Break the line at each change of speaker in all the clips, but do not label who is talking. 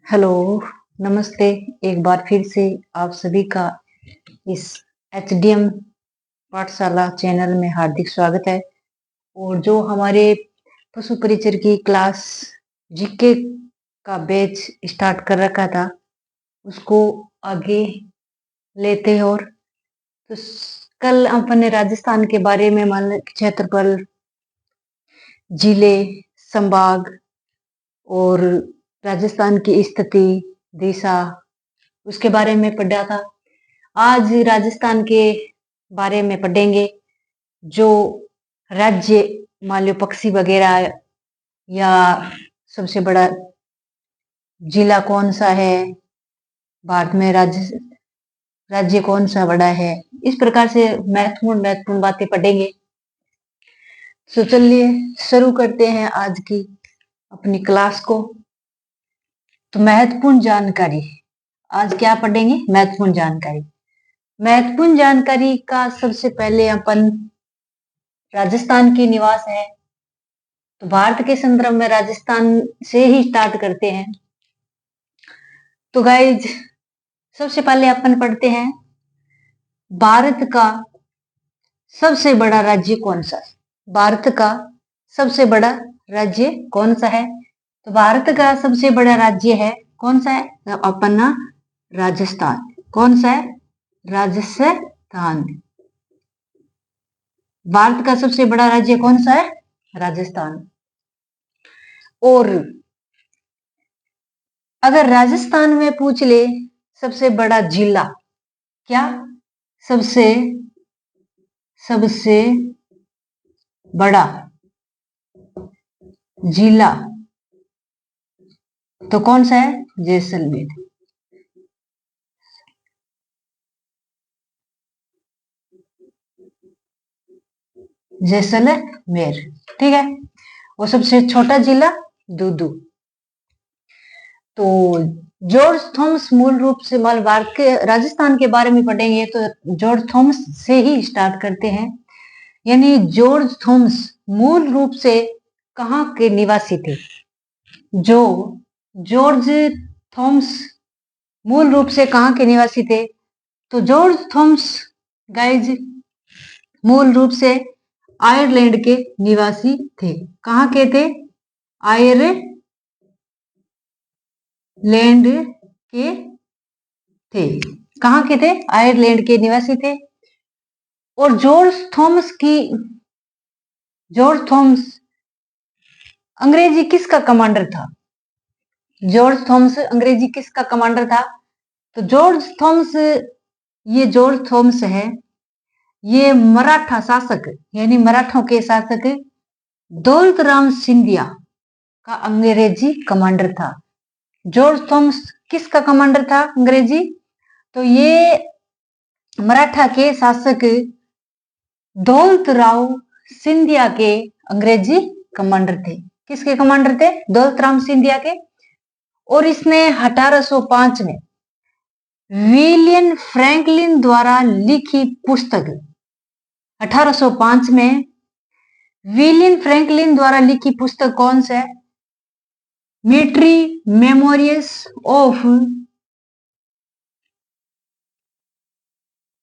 Hello, नमस्ते। एक बार फिर से आप सभी का इस एचडीएम पाठशाला चैनल में हार्दिक स्वागत है। और जो हमारे पशु परिचर की क्लास जीके का बैच स्टार्ट कर रखा था उसको आगे लेते हैं। और तो कल अपन ने राजस्थान के बारे में मान क्षेत्रफल, जिले, संभाग और राजस्थान की स्थिति, दिशा, उसके बारे में पढ़ा था। आज राजस्थान के बारे में पढ़ेंगे। जो राज्य मान लो पक्षी वगैरह, या सबसे बड़ा जिला कौन सा है भारत में, राज्य राज्य कौन सा बड़ा है, इस प्रकार से महत्वपूर्ण महत्वपूर्ण बातें पढ़ेंगे। तो चलिए शुरू करते हैं आज की अपनी क्लास को। तो महत्वपूर्ण जानकारी, आज क्या पढ़ेंगे? महत्वपूर्ण जानकारी। महत्वपूर्ण जानकारी का सबसे पहले अपन राजस्थान की निवास है, तो भारत के संदर्भ में राजस्थान से ही स्टार्ट करते हैं। तो गाइज सबसे पहले अपन पढ़ते हैं भारत का सबसे बड़ा राज्य कौन सा है। भारत का सबसे बड़ा राज्य कौन सा है? तो भारत का सबसे बड़ा राज्य है, कौन सा है? तो अपना राजस्थान। कौन सा है? राजस्थान। भारत का सबसे बड़ा राज्य कौन सा है? राजस्थान। और अगर राजस्थान में पूछ ले सबसे बड़ा जिला, क्या सबसे सबसे बड़ा जिला, तो कौन सा है? जैसलमेर। जैसलमेर, ठीक है। और सबसे छोटा जिला दूदू। तो जॉर्ज थॉमस मूल रूप से भारत के राजस्थान के बारे में पढ़ेंगे तो जॉर्ज थॉमस से ही स्टार्ट करते हैं। यानी जॉर्ज थॉमस मूल रूप से कहाँ के निवासी थे? जो जॉर्ज थॉमस मूल रूप से कहाँ के निवासी थे? तो जॉर्ज थॉमस गाइज मूल रूप से आयरलैंड के निवासी थे। कहाँ के थे? आयरलैंड के थे। कहाँ के थे? आयरलैंड के निवासी थे। और जॉर्ज थॉमस अंग्रेजी किसका कमांडर था? जॉर्ज थॉमस अंग्रेजी किसका कमांडर था? तो जॉर्ज थॉमस है, ये मराठा शासक यानी मराठों के शासक दौलत राम सिंधिया का अंग्रेजी कमांडर था। जॉर्ज थॉमस किसका कमांडर था अंग्रेजी? तो ये मराठा के शासक दौलत राव सिंधिया के अंग्रेजी कमांडर थे। किसके कमांडर थे? दौलत राम सिंधिया के। और इसने 1805 में विलियम फ्रैंकलिन द्वारा लिखी पुस्तक, 1805 में विलियम फ्रैंकलिन द्वारा लिखी पुस्तक कौन सा है? Military memorials of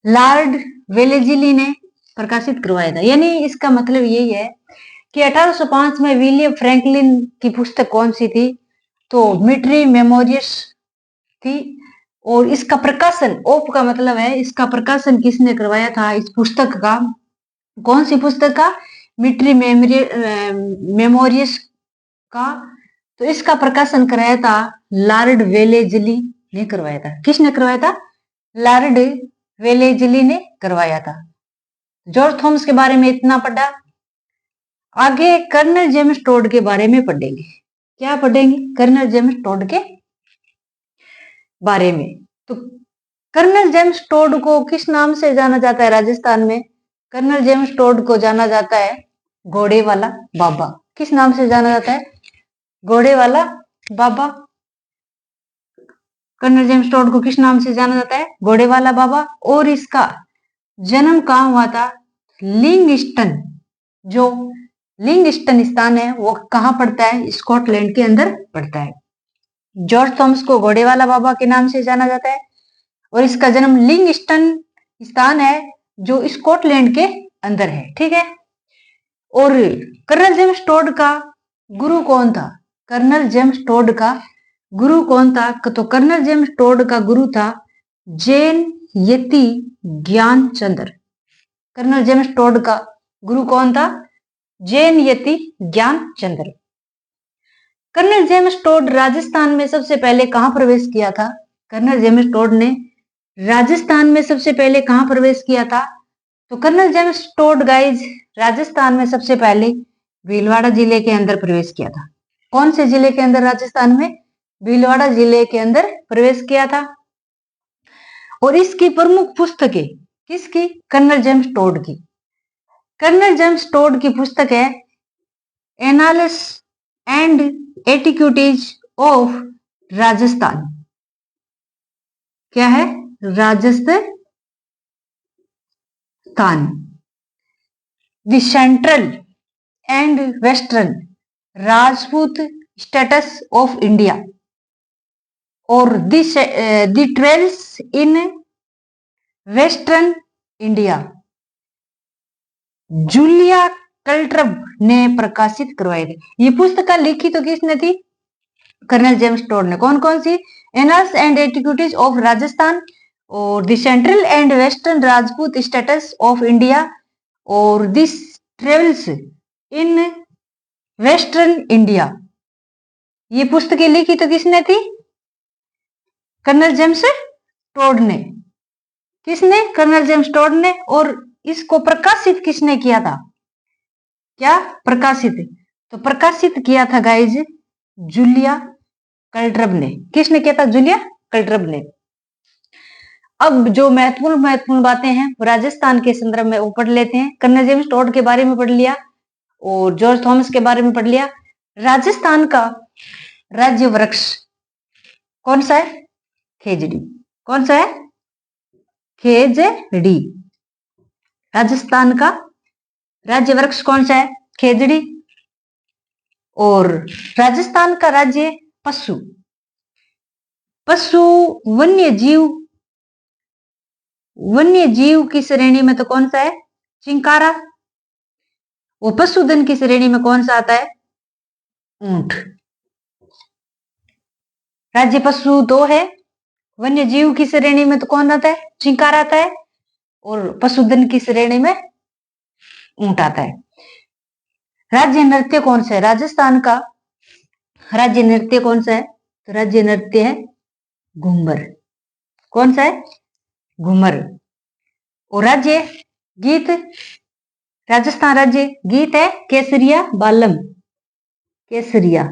Lord Wellesley ने प्रकाशित करवाया था। यानी इसका मतलब यही है कि 1805 में विलियम फ्रैंकलिन की पुस्तक कौन सी थी? तो मिलिट्री मेमोरियल्स थी। और इसका प्रकाशन, ओप का मतलब है इसका प्रकाशन किसने करवाया था? इस पुस्तक का, कौन सी पुस्तक का? मिलिट्री मेमोरियल्स का। तो इसका प्रकाशन कराया था लॉर्ड वेलेस्ली ने करवाया था। किसने करवाया था? लॉर्ड वेलेस्ली ने करवाया था। जॉर्ज थॉमस के बारे में इतना पढ़ा। आगे कर्नल जेम्स टोड के बारे में पढ़ेंगे। क्या पढ़ेंगे? कर्नल जेम्स टोड के बारे में। तो कर्नल जेम्स टोड को किस नाम से जाना जाता है राजस्थान में? कर्नल जेम्स टोड को जाना जाता है घोड़े वाला बाबा। किस नाम से जाना जाता है? घोड़े वाला बाबा। कर्नल जेम्स टोड को किस नाम से जाना जाता है? घोड़े वाला बाबा। और इसका जन्म कहाँ हुआ था? लिंगस्टन। जो लिंगस्टन स्थान है वो कहाँ पड़ता है? स्कॉटलैंड के अंदर पड़ता है। जॉर्ज थॉमस को घोड़े वाला बाबा के नाम से जाना जाता है और इसका जन्म लिंगस्टन स्थान है जो स्कॉटलैंड के अंदर है, ठीक है। और कर्नल जेम्स टोड का गुरु कौन था? कर्नल जेम्स टोड का गुरु कौन था? तो कर्नल जेम्स टोड का गुरु था जैन यति ज्ञानचंद्र। कर्नल जेम्स टोड का गुरु कौन था? जैन यति Gyanchandra. Colonel James Tod Rajasthan में सबसे पहले कहां प्रवेश किया था? कर्नल जेम्स टोड ने राजस्थान में सबसे पहले कहां प्रवेश किया था? तो colonel James Tod guys Rajasthan में सबसे पहले भीलवाड़ा जिले के अंदर प्रवेश किया था। कौन से जिले के अंदर? राजस्थान में भीलवाड़ा जिले के अंदर प्रवेश किया था। और इसकी प्रमुख पुस्तकें किसकी? कर्नल जेम्स टोड की। कर्नल जेम्स टोड की पुस्तक है annals and antiquities of Rajasthan. क्या है? Rajasthan. The central and western Rajput states of India और the travels in western India Julia Clutterbuck ने प्रकाशित करवाई थी। ये पुस्तक लिखी तो किसने थी? कर्नल जेम्स टोड ने। कौन कौन सी? Annals and antiquities of Rajasthan और the central and western Rajput states of India और this travels in western India. ये पुस्तकें लिखी तो किसने थी? कर्नल जेम्स टोड ने। किसने? कर्नल जेम्स टोड ने। और इसको प्रकाशित किसने किया था? क्या प्रकाशित? तो प्रकाशित किया था गाइज जूलिया कल्ट्रब ने। किसने किया था? जूलिया कल्ट्रब ने। अब जो महत्वपूर्ण बातें हैं राजस्थान के संदर्भ में वो पढ़ लेते हैं। कर्नल जेम्स टोड के बारे में पढ़ लिया और जॉर्ज थॉमस के बारे में पढ़ लिया। राजस्थान का राज्य वृक्ष कौन सा है? खेजड़ी। कौन सा है? खेजड़ी। राजस्थान का राज्य वृक्ष कौन सा है? खेजड़ी। और राजस्थान का राज्य पशु वन्य जीव की श्रेणी में तो कौन सा है? चिंकारा। वो पशुधन की श्रेणी में कौन सा आता है? ऊंट। राज्य पशु दो है। वन्य जीव की श्रेणी में तो कौन आता है? चिंकारा आता है। और पशुधन की श्रेणी में ऊंट आता है। राज्य नृत्य कौन सा है? राजस्थान का राज्य नृत्य कौन सा है? तो राज्य नृत्य है घूमर। कौन सा है? घूमर। और राज्य गीत राजस्थान राज्य गीत है केसरिया बालम। केसरिया।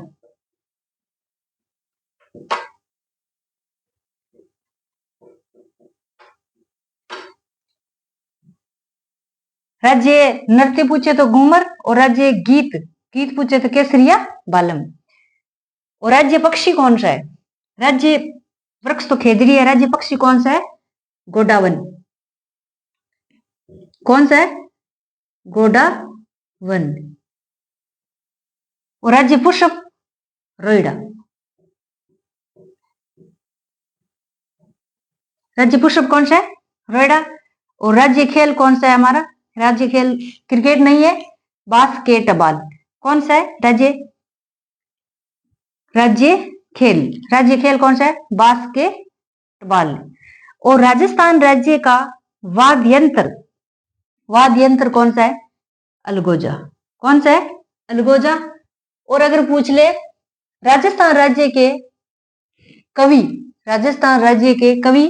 राज्य नृत्य पूछे तो घूमर और राज्य गीत पूछे तो केसरिया बालम। और राज्य पक्षी कौन सा है? राज्य वृक्ष तो खेजड़ी है। राज्य पक्षी कौन सा है? गोडावन। कौन सा है? गोडावन। और राज्य पुष्प रोइडा। राज्य पुष्प कौन सा है? रोइडा। और राज्य खेल कौन सा है हमारा? राज्य खेल क्रिकेट नहीं है, बास्केटबॉल। कौन सा है राज्य खेल कौन सा है? बास्केटबॉल। और राजस्थान राज्य का वाद्य यंत्र कौन सा है? अलगोजा। कौन सा है? अलगोजा। और अगर पूछ ले राजस्थान राज्य के कवि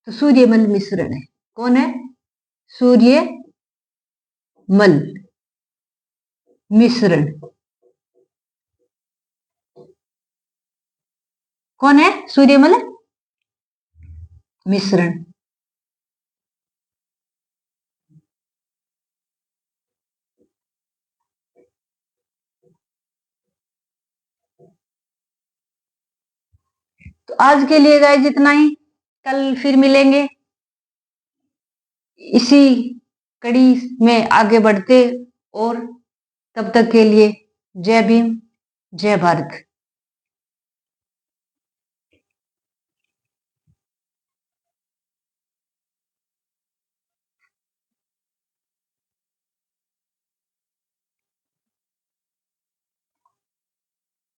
तो सूर्यमल मिश्र है। कौन है? सूर्यमल मिश्रण। कौन है? सूर्यमल मिश्रण। तो आज के लिए गाइस इतना ही। कल फिर मिलेंगे इसी कड़ी में आगे बढ़ते। और तब तक के लिए जय भीम, जय भारत।